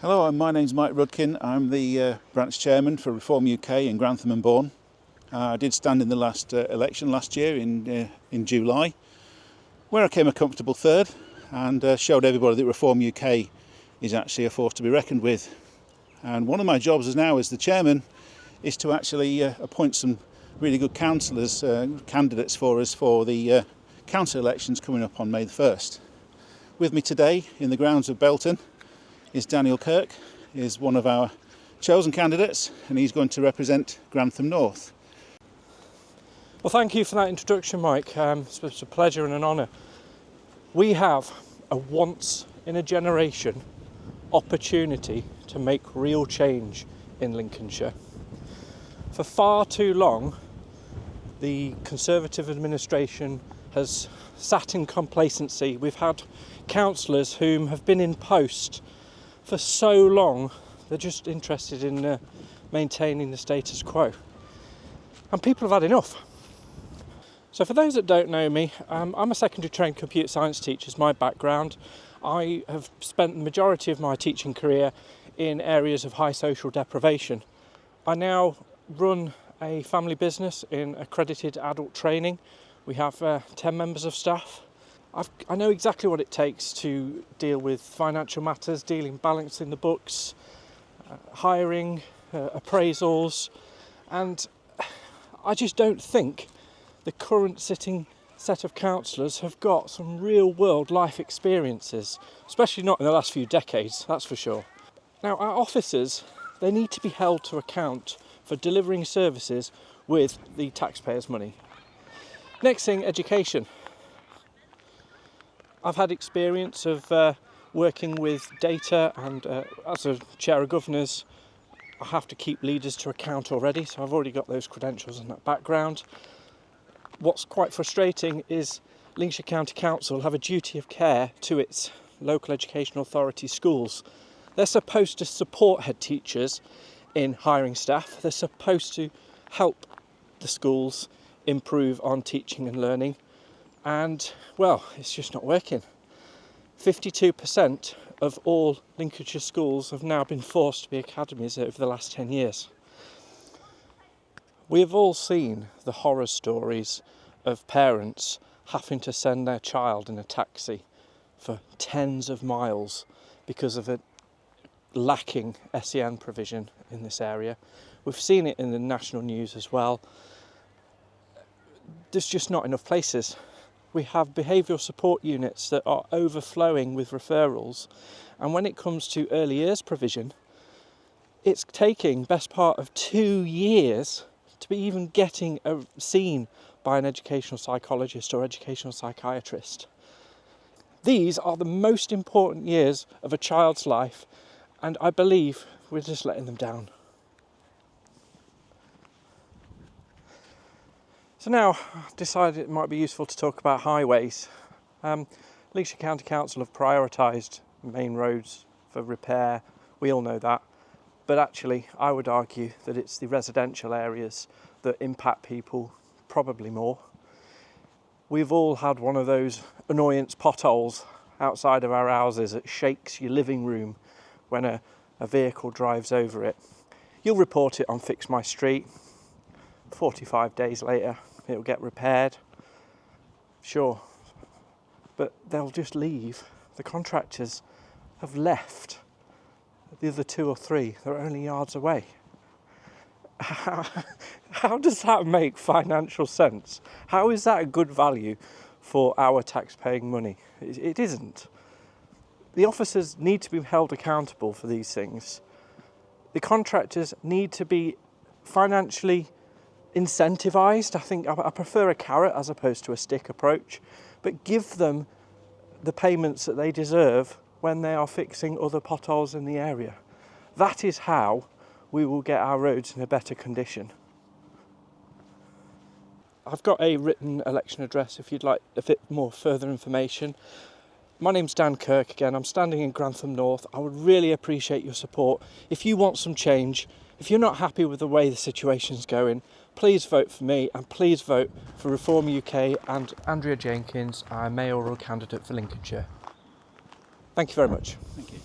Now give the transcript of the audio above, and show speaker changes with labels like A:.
A: Hello, my name's Mike Rudkin. I'm the branch chairman for Reform UK in Grantham and Bourne. I did stand in the last election last year in July, where I came a comfortable third and showed everybody that Reform UK is actually a force to be reckoned with. And one of my jobs now as the chairman is to actually appoint some really good councillors, candidates for us for the council elections coming up on May the 1st. With me today in the grounds of Belton is Kirk, is one of our chosen candidates, and he's going to represent Grantham North.
B: Well, thank you for that introduction, Mike. It's a pleasure and an honour. We have a once-in-a-generation opportunity to make real change in Lincolnshire. For far too long, the Conservative administration has sat in complacency. We've had councillors whom have been in post for so long, they're just interested in maintaining the status quo. And people have had enough. So for those that don't know me, I'm a secondary trained computer science teacher, is my background. I have spent the majority of my teaching career in areas of high social deprivation. I now run a family business in accredited adult training. We have 10 members of staff. I know exactly what it takes to deal with financial matters, balancing the books, hiring, appraisals, and I just don't think the current sitting set of councillors have got some real world life experiences, especially not in the last few decades, that's for sure. Now, our officers, they need to be held to account for delivering services with the taxpayers' money. Next thing, education. I've had experience of working with data, and as a chair of governors, I have to keep leaders to account already, so I've already got those credentials and that background. What's quite frustrating is Lincolnshire County Council have a duty of care to its local education authority schools. They're supposed to support head teachers in hiring staff. They're supposed to help the schools improve on teaching and learning. And, well, it's just not working. 52% of all Lincolnshire schools have now been forced to be academies over the last 10 years. We have all seen the horror stories of parents having to send their child in a taxi for tens of miles because of a lacking SEN provision in this area. We've seen it in the national news as well. There's just not enough places. We have behavioural support units that are overflowing with referrals, and when it comes to early years provision, it's taking best part of 2 years to be even getting seen by an educational psychologist or educational psychiatrist. These are the most important years of a child's life, and I believe we're just letting them down. So now I've decided it might be useful to talk about highways. Lincolnshire County Council have prioritised main roads for repair, we all know that, but actually I would argue that it's the residential areas that impact people probably more. We've all had one of those annoyance potholes outside of our houses that shakes your living room when a vehicle drives over it. You'll report it on Fix My Street. 45 days later it'll get repaired, sure, but they'll just leave. The contractors have left the other 2 or 3 that are only yards away. How does that make financial sense? How is that a good value for our taxpaying money? It isn't. The officers need to be held accountable for these things. The contractors need to be financially incentivised. I think I prefer a carrot as opposed to a stick approach, but give them the payments that they deserve when they are fixing other potholes in the area. That is how we will get our roads in a better condition. I've got a written election address if you'd like a bit more further information. My name's Kirk again. I'm standing in Grantham North. I would really appreciate your support. If you want some change, if you're not happy with the way the situation's going, please vote for me, and please vote for Reform UK and Andrea Jenkins, our mayoral candidate for Lincolnshire. Thank you very much.
A: Thank you.